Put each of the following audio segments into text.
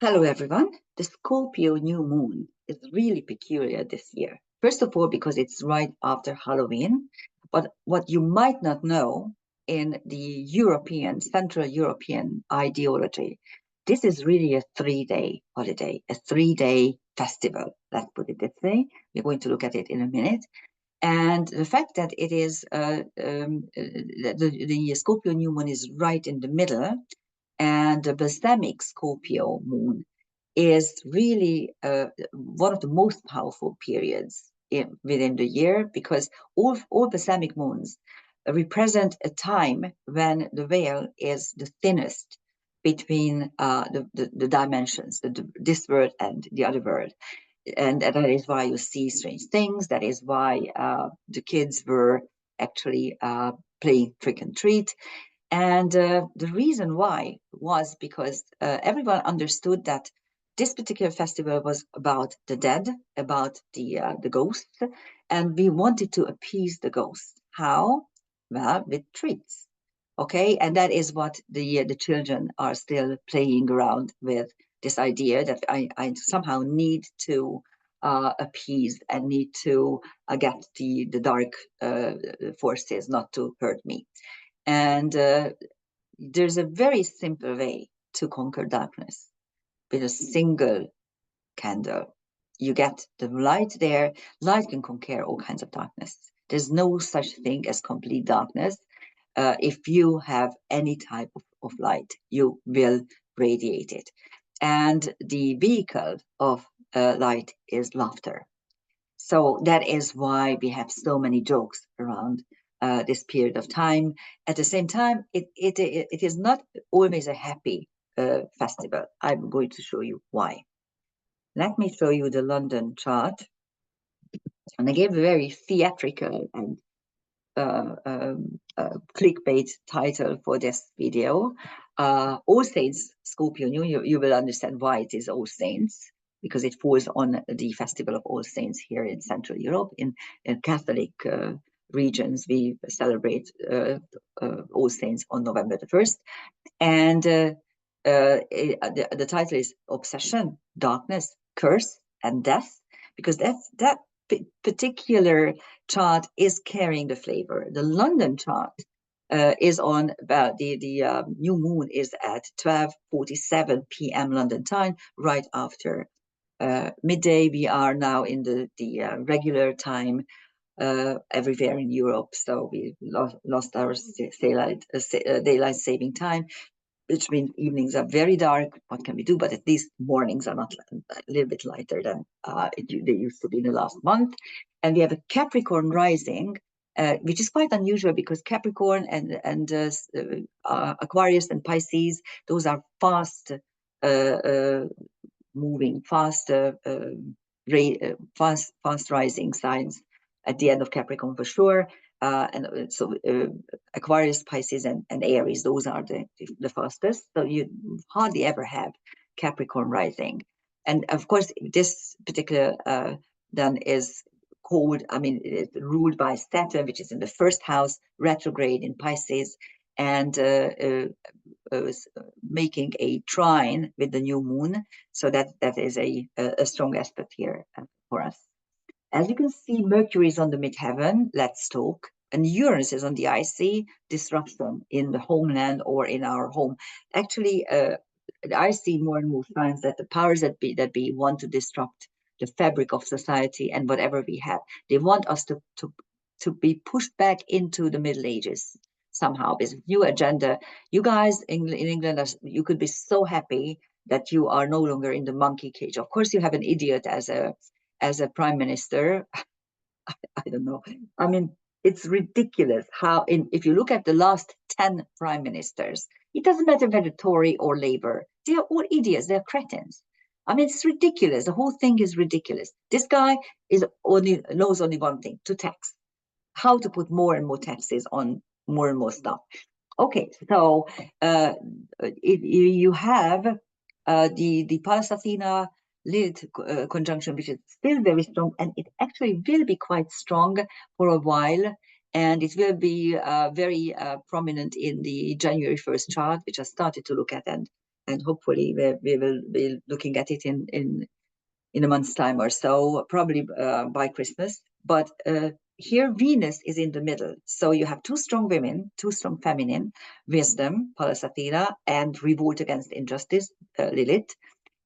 Hello, everyone. The Scorpio New Moon is really peculiar this year. First of all, because it's right after Halloween. But what you might not know in the Central European ideology, this is really a 3-day holiday, a 3-day festival. Let's put it this way. We're going to look at it in a minute. And the fact that it is the Scorpio New Moon is right in the middle, and the balsamic Scorpio moon is really one of the most powerful periods within the year, because all balsamic moons represent a time when the veil is the thinnest between the dimensions, this world and the other world. And that is why you see strange things. That is why the kids were actually playing trick and treat. And the reason why was because everyone understood that this particular festival was about the dead, about the ghosts, and we wanted to appease the ghosts. How? Well, with treats. Okay, and that is what the children are still playing around with, this idea that I somehow need to appease and need to get the dark forces not to hurt me. And there's a very simple way to conquer darkness with a single candle. You get the light there. Light can conquer all kinds of darkness. There's no such thing as complete darkness. If you have any type of light, you will radiate it. And the vehicle of light is laughter. So that is why we have so many jokes around this period of time. At the same time, it is not always a happy festival. I'm going to show you why. Let me show you the London chart. And I gave a very theatrical and clickbait title for this video. All Saints Scorpio New, you will understand why it is All Saints, because it falls on the Festival of All Saints here in Central Europe. In Catholic regions, we celebrate All Saints on November the 1st. And the title is Obsession, Darkness, Curse, and Death, because that particular chart is carrying the flavor. The London chart is on about the new moon is at 12:47 p.m. London time, right after midday. We are now in the regular time everywhere in Europe, so we lost our daylight saving time, which means evenings are very dark. What can we do? But at least mornings are not a little bit lighter than they used to be in the last month. And we have a Capricorn rising, which is quite unusual because Capricorn and Aquarius and Pisces, those are fast moving, fast rising signs at the end of Capricorn for sure. So Aquarius, Pisces, and Aries, those are the fastest. So you hardly ever have Capricorn rising. And of course, this particular then is called, it's ruled by Saturn, which is in the first house, retrograde in Pisces, and making a trine with the new moon. So that is a strong aspect here for us. As you can see, Mercury is on the midheaven, let's talk, and Uranus is on the IC, disruption in the homeland or in our home. Actually, I see more and more signs that the powers that be want to disrupt the fabric of society and whatever we have. They want us to be pushed back into the Middle Ages somehow. With new agenda. You guys in England, you could be so happy that you are no longer in the monkey cage. Of course, you have an idiot as a prime minister. I don't know. It's ridiculous how if you look at the last 10 prime ministers, it doesn't matter whether Tory or Labour, they are all idiots, they're cretins. It's ridiculous. The whole thing is ridiculous. This guy knows only one thing: to tax. How to put more and more taxes on more and more stuff. Okay, so you have the Pallas Athena Lilith conjunction, which is still very strong, and it actually will be quite strong for a while, and it will be very prominent in the January 1st chart, which I started to look at and and hopefully we will be looking at it in a month's time or so, probably by Christmas. But here Venus is in the middle. So you have two strong women, two strong feminine, wisdom, Pallas Athena, and revolt against injustice, Lilith.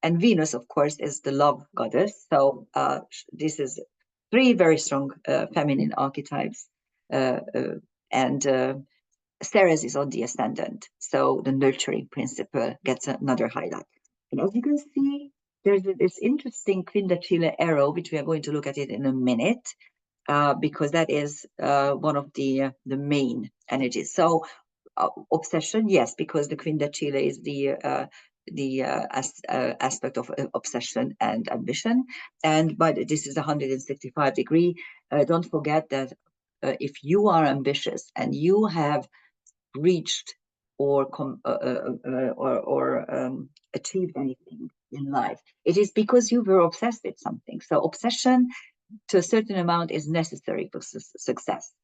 And Venus, of course, is the love goddess. So this is three very strong feminine archetypes. And Ceres is on the ascendant. So the nurturing principle gets another highlight. And as you can see, there's this interesting quindacile arrow, which we are going to look at it in a minute, because that is one of the main energies. So obsession, yes, because the quindacile is the aspect of obsession and ambition. And but this is 165 degree. Don't forget that if you are ambitious and you have reached or achieved anything in life, it is because you were obsessed with something. So obsession to a certain amount is necessary for success.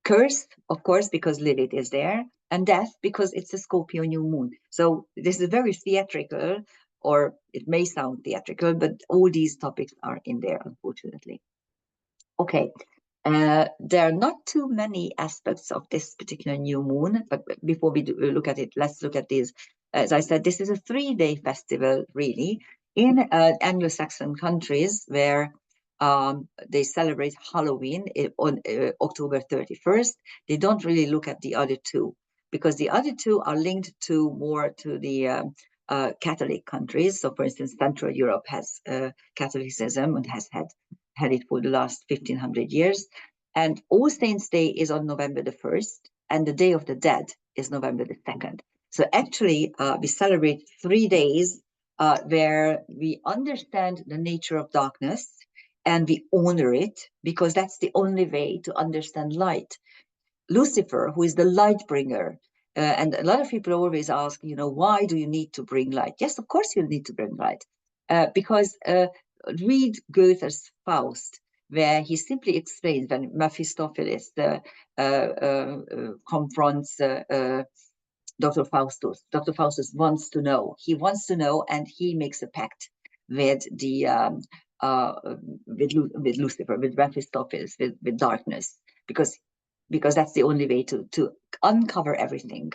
Curse, of course, because Lilith is there, and death because it's a Scorpio new moon. So this is very theatrical, or it may sound theatrical, but all these topics are in there, unfortunately. Okay, there are not too many aspects of this particular new moon, but before we look at it, let's look at these. As I said, this is a 3-day festival, really, in Anglo-Saxon countries where they celebrate Halloween on October 31st. They don't really look at the other two because the other two are linked to more to the Catholic countries. So, for instance, Central Europe has Catholicism and has had it for the last 1500 years. And All Saints' Day is on November the 1st, and the Day of the Dead is November the 2nd. So actually, we celebrate 3 days where we understand the nature of darkness and we honor it, because that's the only way to understand light. Lucifer, who is the light bringer, and a lot of people always ask, why do you need to bring light? Yes, of course you need to bring light, because read Goethe's Faust, where he simply explains when Mephistopheles confronts Dr. Faustus. Dr. Faustus wants to know. He wants to know, and he makes a pact with the with Lucifer, with Mephistopheles, with darkness, because that's the only way to uncover everything.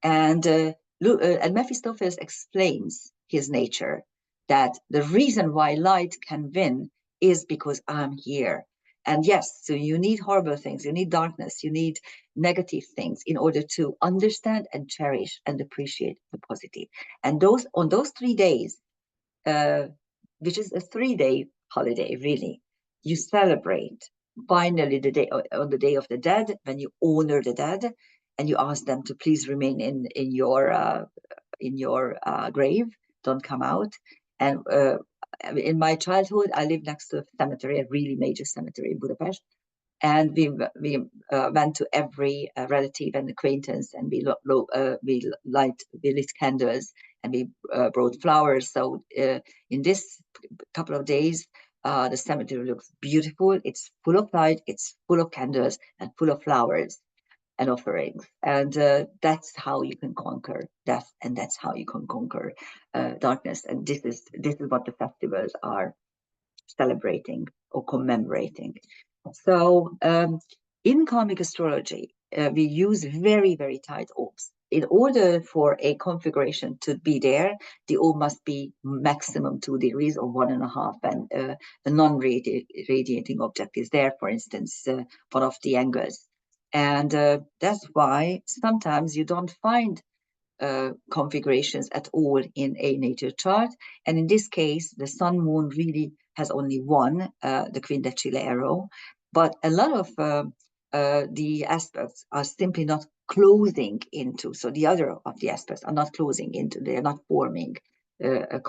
And Mephistopheles explains his nature, that the reason why light can win is because I'm here. And yes, so you need horrible things, you need darkness, you need negative things in order to understand and cherish and appreciate the positive. And on those 3 days, which is a 3-day holiday, really, you celebrate finally on the Day of the Dead, when you honor the dead and you ask them to please remain in your grave, don't come out. And in my childhood, I lived next to a cemetery, a really major cemetery in Budapest, and we went to every relative and acquaintance, and we lit candles, and we brought flowers. So in this couple of days, the cemetery looks beautiful. It's full of light, it's full of candles, and full of flowers and offerings. And that's how you can conquer death, and that's how you can conquer darkness. And this is what the festivals are celebrating or commemorating. So in karmic astrology, we use very, very tight orbs. In order for a configuration to be there, the orb must be maximum 2 degrees or 1.5, and the non-radiating object is there, for instance, one of the angles. And that's why sometimes you don't find configurations at all in a natal chart. And in this case, the sun moon really has only one, the quindacile arrow, but a lot of the aspects are simply not closing into. So the other of the aspects are not closing into, they are not forming a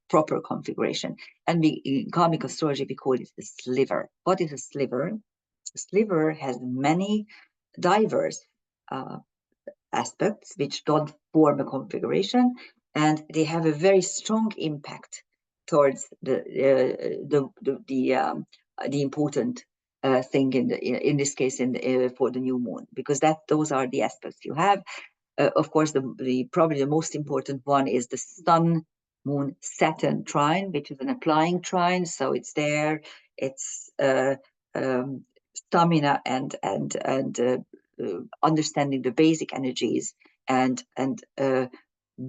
proper configuration. And in karmic astrology, we call it a sliver. What is a sliver? A sliver has many diverse aspects which don't form a configuration, and they have a very strong impact towards the important thing in this case for the new moon, because those are the aspects you have. Of course, probably the most important one is the Sun Moon Saturn trine, which is an applying trine. So it's there. It's stamina and understanding the basic energies and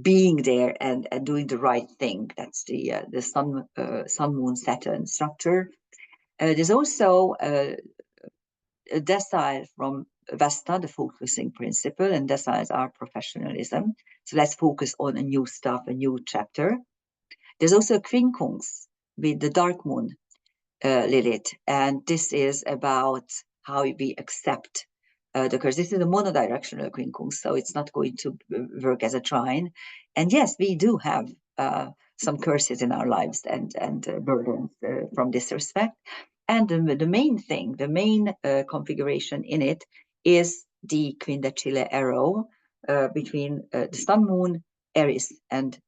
being there and doing the right thing. That's the Sun Moon Saturn structure. There's also a decile from Vesta, the focusing principle, and deciles are professionalism. So let's focus on a new stuff, a new chapter. There's also a quincunx with the dark moon Lilith, and this is about how we accept the curse. This is a monodirectional quincunx, so it's not going to work as a trine. And yes, we do have some curses in our lives and burdens from this respect. And the main thing, the main configuration in it is the Quindecile arrow between the Sun, Moon, Aries, and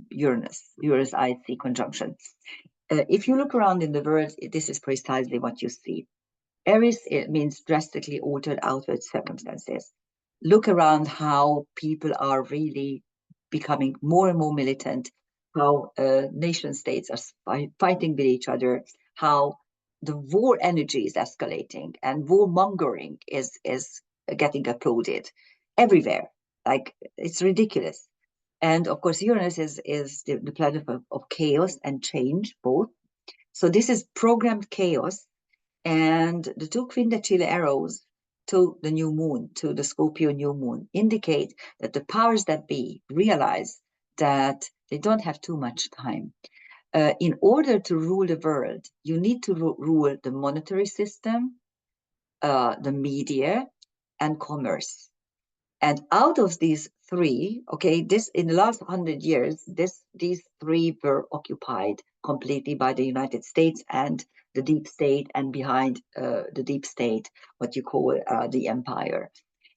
Uranus, IC conjunction. If you look around in the world, this is precisely what you see. Aries, it means drastically altered outward circumstances. Look around how people are really becoming more and more militant, how nation states are fighting with each other, how the war energy is escalating and warmongering is getting applauded everywhere. Like, it's ridiculous. And of course, Uranus is the planet of chaos and change, both. So this is programmed chaos. And the two Quindecile arrows to the new moon, to the Scorpio new moon, indicate that the powers that be realize that they don't have too much time. In order to rule the world, you need to rule the monetary system, the media, and commerce. And out of these three, okay, this in the last 100 years, these three were occupied completely by the United States and the deep state, and behind the deep state, what you call the empire.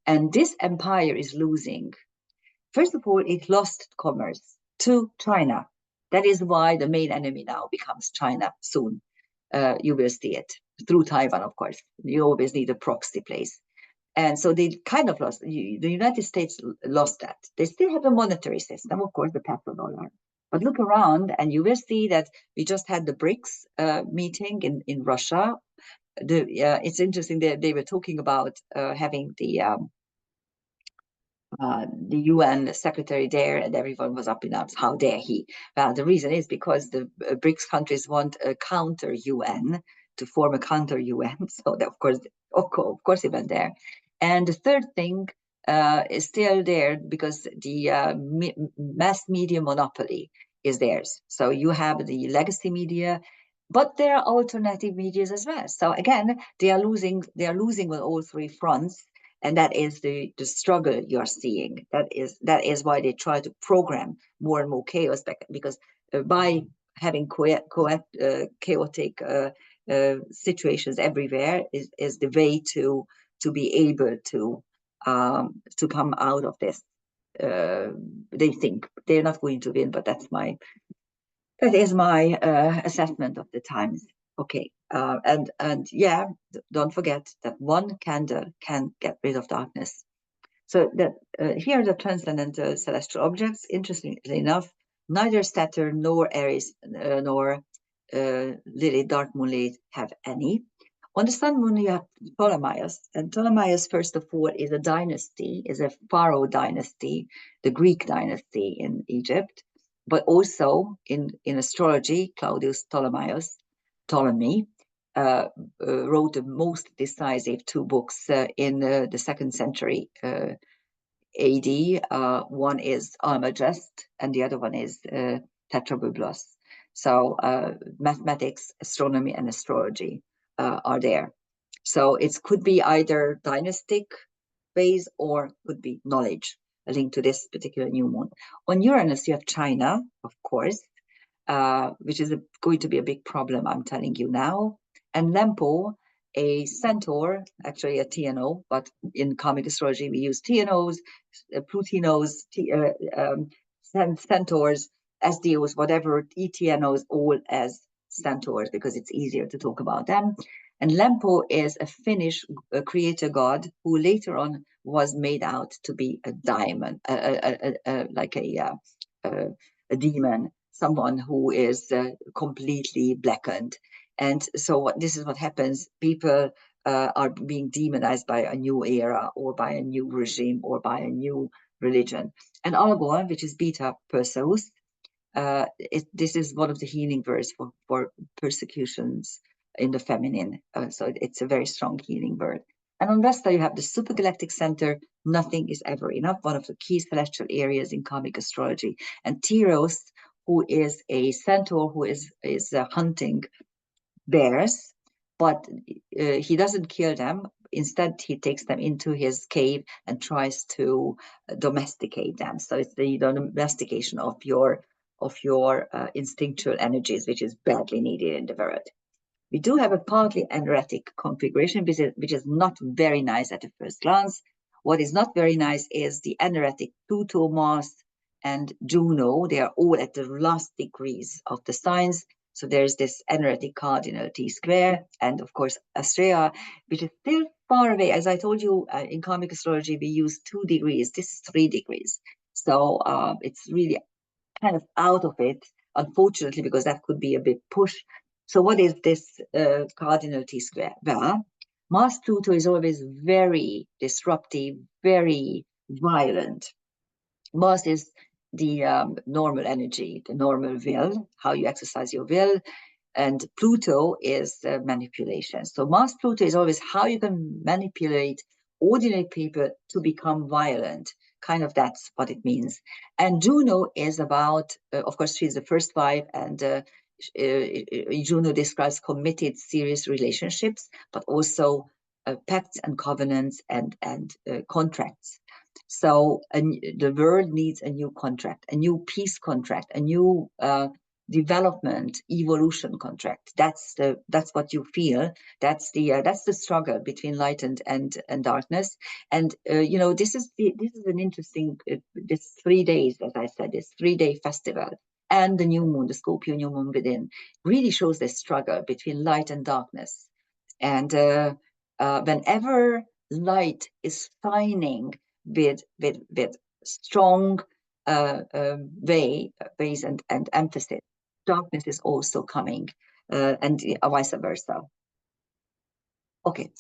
And this empire is losing. First of all, it lost commerce to China. That is why the main enemy now becomes China soon. You will see it through Taiwan, of course. You always need a proxy place. And so they kind of lost, the United States lost that. They still have a monetary system, of course, the petrodollar. But look around and you will see that we just had the BRICS meeting in Russia. It's interesting that they were talking about having the UN secretary there, and everyone was up in arms. How dare he? Well, the reason is because the BRICS countries want a counter UN, to form a counter UN. So that, of course, he went there. And the third thing is still there because the mass media monopoly is theirs. So you have the legacy media, but there are alternative medias as well. So again, they are losing on all three fronts. And that is the struggle you're seeing. That is why they try to program more and more chaos, because by having chaotic situations everywhere is the way to be able to come out of this. They think they're not going to win, but that is my assessment of the times. Okay, and yeah, don't forget that one candle can get rid of darkness. So that here are the transcendental celestial objects. Interestingly enough, neither Saturn nor Aries nor Lilith, dark moon Lilith, have any. On the Sun Moon, you have Ptolemaios, and Ptolemaios, first of all, is a dynasty, is a pharaoh dynasty, the Greek dynasty in Egypt, but also in astrology, Claudius Ptolemy, wrote the most decisive two books in the 2nd century AD. One is Almagest, and the other one is Tetrabiblos. So mathematics, astronomy, and astrology are there. So it could be either dynastic base or could be knowledge linked to this particular new moon. On Uranus, you have China, of course, which is going to be a big problem, I'm telling you now. And Lempo, a centaur, actually a TNO, but in comic astrology we use TNOs, Plutinos, centaurs, SDOs, whatever, ETNOs, all as centaurs because it's easier to talk about them. And Lempo is a Finnish creator god who later on was made out to be a diamond, like a demon, someone who is completely blackened. And so this is what happens. People are being demonized by a new era or by a new regime or by a new religion. And Algol, which is Beta Perseus, this is one of the healing words for persecutions in the feminine. So it's a very strong healing word. And on Vesta, you have the supergalactic center. Nothing is ever enough, one of the key celestial areas in karmic astrology. And Tyros, who is a centaur who is hunting bears, but he doesn't kill them. Instead, he takes them into his cave and tries to domesticate them. So it's the domestication of your instinctual energies, which is badly needed in the world. We do have a partly anaretic configuration, which is not very nice at the first glance. What is not very nice is the anaretic Pluto, Mars, and Juno. They are all at the last degrees of the signs. So there's this anaretic cardinal T-square, and of course Astrea, which is still far away. As I told you, in karmic astrology, we use 2 degrees. This is 3 degrees. So it's really kind of out of it, unfortunately, because that could be a big push. So what is this cardinal T-square? Well, Mars Pluto is always very disruptive, very violent. Mars is the normal energy, the normal will, how you exercise your will. And Pluto is manipulation. So Mars Pluto is always how you can manipulate ordinary people to become violent. Kind of that's what it means. And Juno is about, of course, she's the first wife, and Juno describes committed, serious relationships, but also pacts and covenants and contracts. So the world needs a new contract, a new peace contract, a new development, evolution contract. That's what you feel. That's the struggle between light and darkness. And this is an interesting this 3 days, as I said, this 3-day festival. And the new moon, the Scorpio new moon within, really shows this struggle between light and darkness. And whenever light is shining with strong ways and emphasis, darkness is also coming, and vice versa. Okay,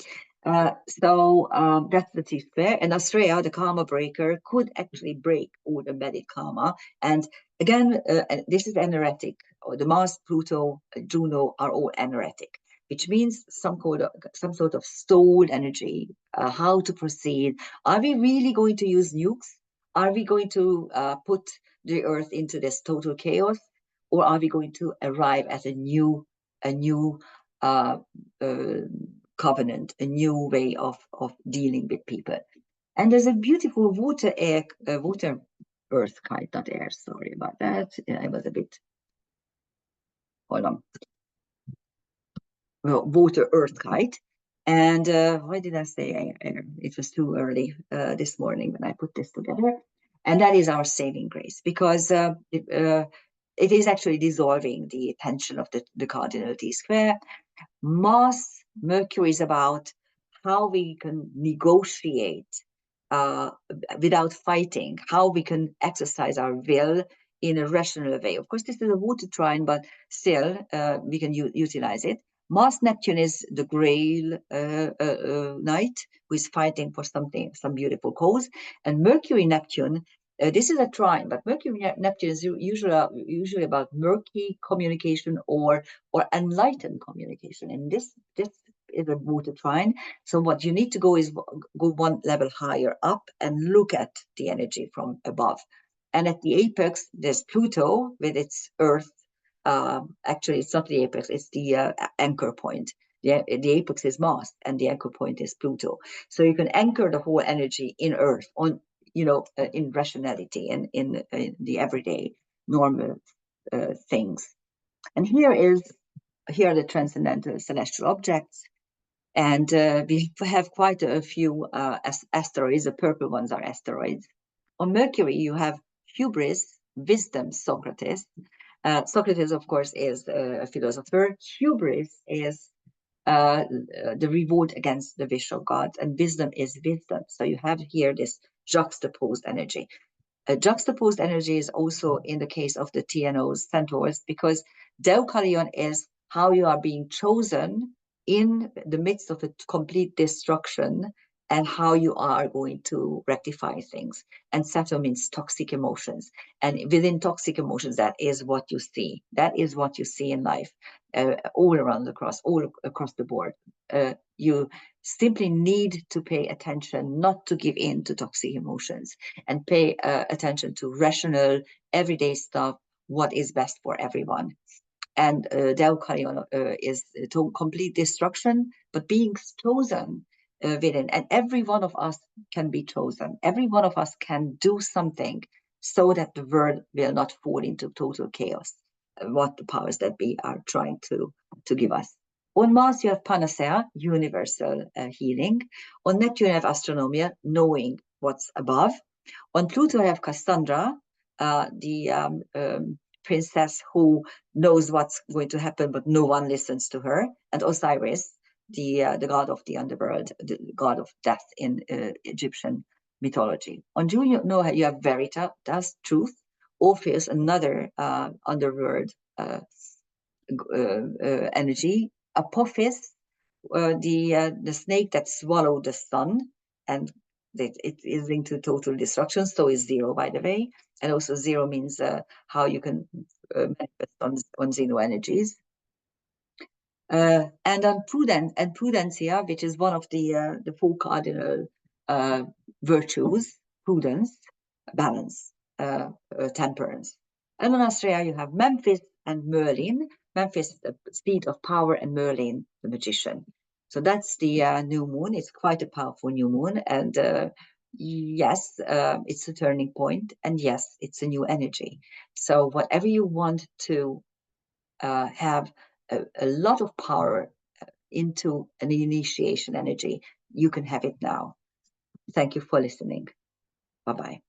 so that's the T-square. And Astrea, the karma breaker, could actually break all the Vedic karma. And again, this is anaretic, or the Mars, Pluto, Juno are all anaretic, which means some sort of stored energy, how to proceed. Are we really going to use nukes? Are we going to put the Earth into this total chaos? Or are we going to arrive at a new covenant, a new way of dealing with people? And there's a beautiful water earth kite, not air, sorry about that. I was a bit, hold on. Well, water earth kite. And why did I say air? It was too early this morning when I put this together. And that is our saving grace, because it is actually dissolving the tension of the cardinal T-square. Mars, Mercury is about how we can negotiate without fighting, how we can exercise our will in a rational way. Of course, this is a water trine, but still we can utilize it. Mars Neptune is the Grail knight who is fighting for some beautiful cause. And Mercury Neptune, this is a trine, but Mercury Neptune is usually about murky communication or enlightened communication. And this is a water trine. So what you need to go is go one level higher up and look at the energy from above. And at the apex, there's Pluto with its Earth. Actually, it's not the apex, it's the anchor point. The apex is Mars and the anchor point is Pluto. So you can anchor the whole energy in Earth on, in rationality and in the everyday normal things. And here are the transcendental celestial objects. And we have quite a few asteroids. The purple ones are asteroids. On Mercury, you have hubris, wisdom, Socrates. Socrates, of course, is a philosopher. Hubris is the revolt against the wish of God, and wisdom is wisdom. So you have here this juxtaposed energy. A juxtaposed energy is also in the case of the TNOs, centaurs, because Deukalion is how you are being chosen in the midst of a complete destruction and how you are going to rectify things. And Saturn means toxic emotions. And within toxic emotions, that is what you see. That is what you see in life, all across the board. You simply need to pay attention, not to give in to toxic emotions, and pay attention to rational, everyday stuff, what is best for everyone. And Deukalion is to complete destruction, but being chosen within. And every one of us can be chosen. Every one of us can do something so that the world will not fall into total chaos, what the powers that be are trying to give us. On Mars, you have Panacea, universal healing. On Neptune, you have Astronomia, knowing what's above. On Pluto, I have Cassandra, the princess who knows what's going to happen, but no one listens to her. And Osiris, the god of the underworld, the god of death in Egyptian mythology. On June, you have Veritas, truth. Orpheus, another underworld energy. Apophis, the snake that swallowed the sun, and it is linked to total destruction. So is zero, by the way. And also zero means how you can manifest on zero energies. And on prudencia, which is one of the four cardinal virtues: prudence, balance, temperance. And on Astrea, you have Memphis and Merlin. Memphis, the seat of power, and Merlin, the magician. So that's the new moon. It's quite a powerful new moon, and yes, it's a turning point, and yes, it's a new energy. So whatever you want to have a lot of power into an initiation energy, you can have it now. Thank you for listening. Bye-bye.